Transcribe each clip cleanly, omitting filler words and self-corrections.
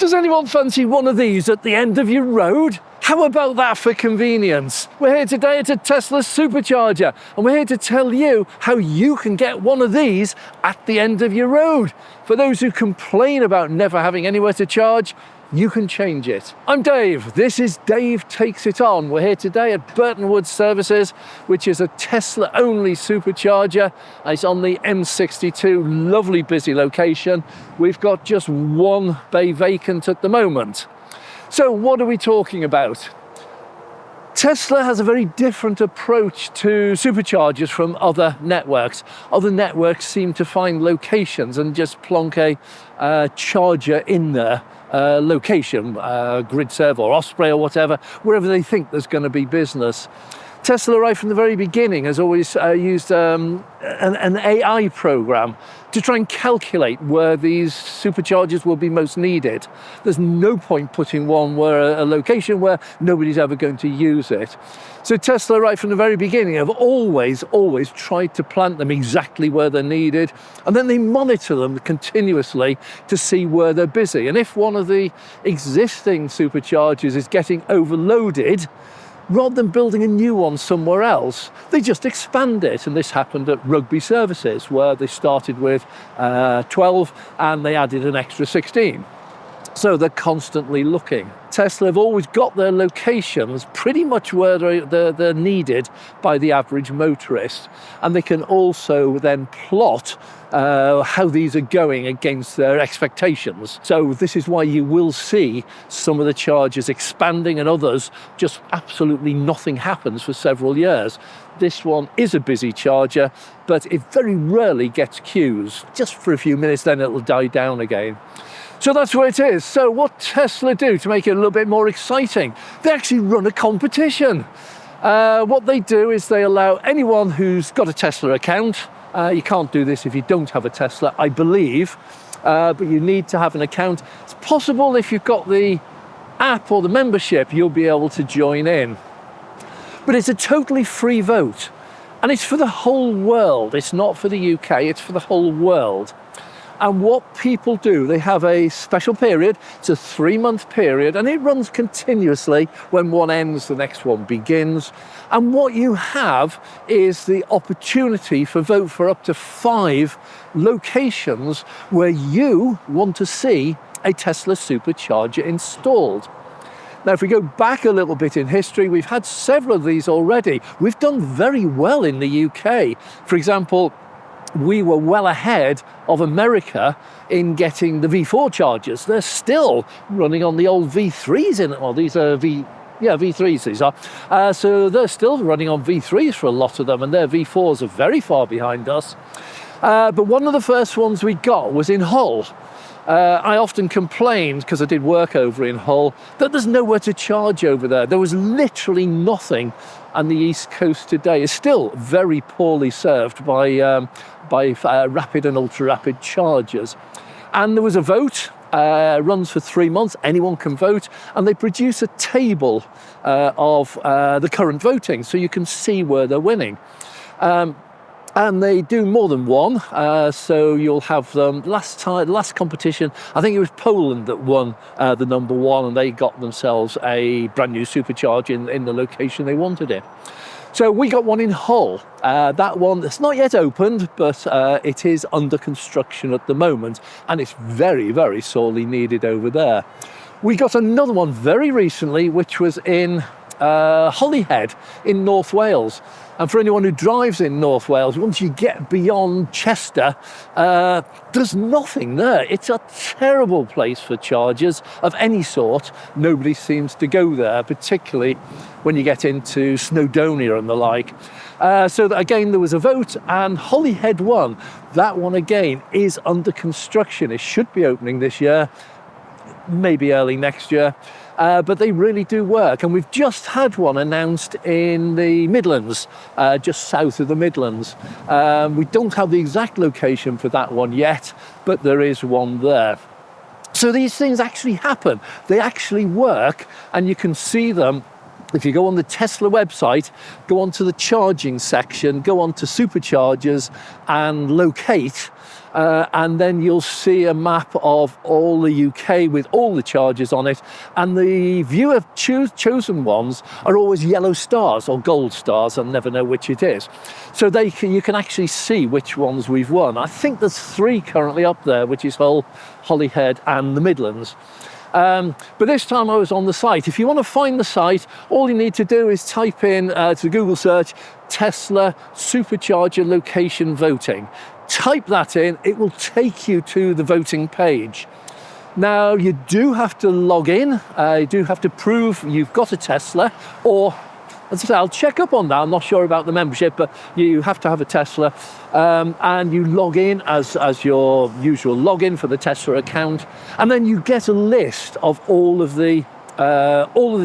Does anyone fancy one of these at the end of your road? How about that for convenience? We're here today at a Tesla Supercharger, and we're here to tell you how you can get one of these at the end of your road. For those who complain about never having anywhere to charge, you can change it. I'm Dave. This is Dave Takes It On. We're here today at Burtonwood Services, which is a Tesla-only supercharger. It's on the M62, lovely busy location. We've got just one bay vacant at the moment. So what are we talking about? Tesla has a very different approach to superchargers from other networks. Other networks seem to find locations and just plonk a charger in there. Location, GridServe or Osprey or whatever, wherever they think there's going to be business. Tesla, right from the very beginning, has always used an AI program to try and calculate where these superchargers will be most needed. There's no point putting one where a location where nobody's ever going to use it. So Tesla, right from the very beginning, have always tried to plant them exactly where they're needed, and then they monitor them continuously to see where they're busy. And if one of the existing superchargers is getting overloaded, rather than building a new one somewhere else, they just expand it. And this happened at Rugby Services, where they started with 12 and they added an extra 16. So they're constantly looking. Tesla have always got their locations pretty much where they're needed by the average motorist. And they can also then plot how these are going against their expectations. So this is why you will see some of the chargers expanding and others just absolutely nothing happens for several years. This one is a busy charger, but it very rarely gets queues. Just for a few minutes, then it'll die down again. So that's where it is. So what Tesla do to make it a little bit more exciting? They actually run a competition. What they do is they allow anyone who's got a Tesla account. You can't do this if you don't have a Tesla, I believe, but you need to have an account. It's possible if you've got the app or the membership, you'll be able to join in. But it's a totally free vote, and it's for the whole world. It's not for the UK, it's for the whole world. And what people do, they have a special period. It's a 3-month period, and it runs continuously. When one ends, the next one begins. And what you have is the opportunity for vote for up to 5 locations where you want to see a Tesla supercharger installed. Now, if we go back a little bit in history, we've had several of these already. We've done very well in the UK. For example, we were well ahead of America in getting the V4 chargers. They're still running on the old V3s in it. Well, these are V3s these are. So they're still running on V3s for a lot of them, and their V4s are very far behind us. But one of the first ones we got was in Hull. I often complained, because I did work over in Hull, that there's nowhere to charge over there. There was literally nothing, and the East Coast today is still very poorly served by rapid and ultra-rapid chargers. And there was a vote, runs for 3 months, anyone can vote, and they produce a table of the current voting, so you can see where they're winning. And they do more than one, so you'll have them. Last competition, I think it was Poland that won the number 1, and they got themselves a brand new supercharger in the location they wanted it. So we got one in Hull. That one, it's not yet opened, but it is under construction at the moment, and it's very, very sorely needed over there. We got another one very recently, which was in Holyhead in North Wales. And for anyone who drives in North Wales, once you get beyond Chester, there's nothing there. It's a terrible place for chargers of any sort. Nobody seems to go there, particularly when you get into Snowdonia and the like. So that, again, there was a vote, and Holyhead won. That one, again, is under construction. It should be opening this year, maybe early next year. But they really do work, and we've just had one announced in the Midlands, just south of the Midlands. We don't have the exact location for that one yet, but there is one there. So these things actually happen. They actually work, and you can see them If you go on the Tesla website, go onto the charging section, go onto Superchargers and locate, and then you'll see a map of all the UK with all the chargers on it, and the viewer chosen ones are always yellow stars or gold stars. I'll never know which it is. So you can actually see which ones we've won. I think there's 3 currently up there, which is Hull, Holyhead and the Midlands. But this time I was on the site. If you want to find the site, all you need to do is type in to Google search Tesla Supercharger Location Voting. Type that in, it will take you to the voting page. Now you do have to log in, you do have to prove you've got a Tesla, or as I say, I'll check up on that. I'm not sure about the membership, but you have to have a Tesla, and you log in as your usual login for the Tesla account, and then you get a list of all of the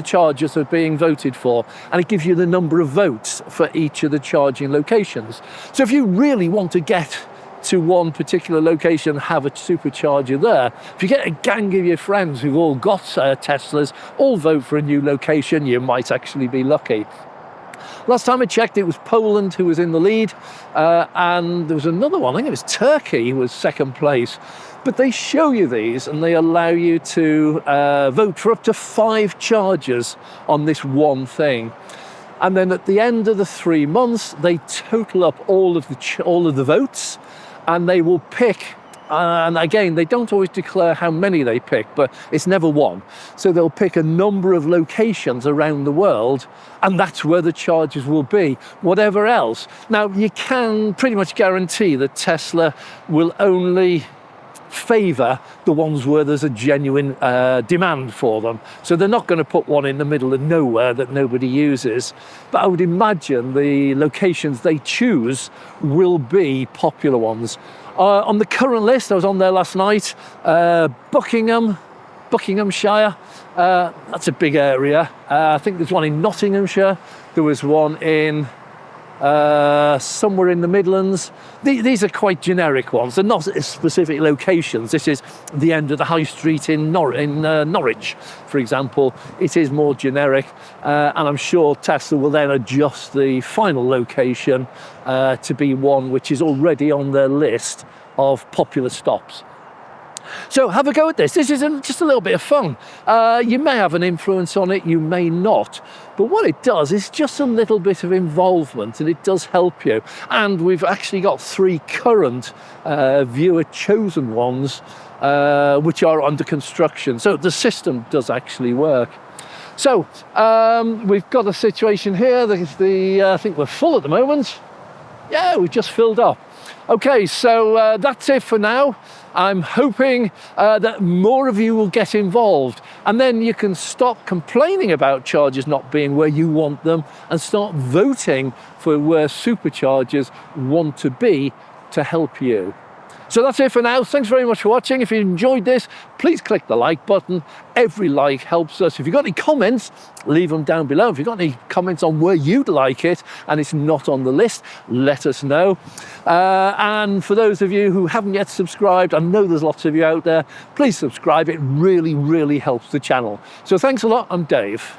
chargers that are being voted for, and it gives you the number of votes for each of the charging locations. So if you really want to get to one particular location and have a supercharger there, if you get a gang of your friends who've all got Teslas, all vote for a new location, you might actually be lucky. Last time I checked, it was Poland who was in the lead, and there was another one, I think it was Turkey, who was second place. But they show you these and they allow you to vote for up to 5 chargers on this one thing. And then at the end of the 3 months, they total up all of the votes, and they will pick, and again, they don't always declare how many they pick, but it's never one. So they'll pick a number of locations around the world, and that's where the chargers will be. Whatever else. Now, you can pretty much guarantee that Tesla will only favour the ones where there's a genuine demand for them. So they're not going to put one in the middle of nowhere that nobody uses. But I would imagine the locations they choose will be popular ones. On the current list, I was on there last night, Buckinghamshire, that's a big area. I think there's one in Nottinghamshire, there was one in somewhere in the Midlands. These are quite generic ones. They're not specific locations. This is the end of the high street in Norwich, for example. It is more generic, and I'm sure Tesla will then adjust the final location to be one which is already on their list of popular stops. So have a go at this. This is just a little bit of fun. You may have an influence on it, you may not. But what it does is just a little bit of involvement, and it does help you. And we've actually got 3 current viewer chosen ones, which are under construction. So the system does actually work. So we've got a situation here. I think we're full at the moment. Yeah, we've just filled up. Okay, so that's it for now. I'm hoping that more of you will get involved, and then you can stop complaining about chargers not being where you want them and start voting for where superchargers want to be to help you. So that's it for now. Thanks very much for watching. If you enjoyed this, please click the like button. Every like helps us. If you've got any comments, leave them down below. If you've got any comments on where you'd like it and it's not on the list, let us know. And for those of you who haven't yet subscribed, I know there's lots of you out there, please subscribe. It really, really helps the channel. So thanks a lot. I'm Dave.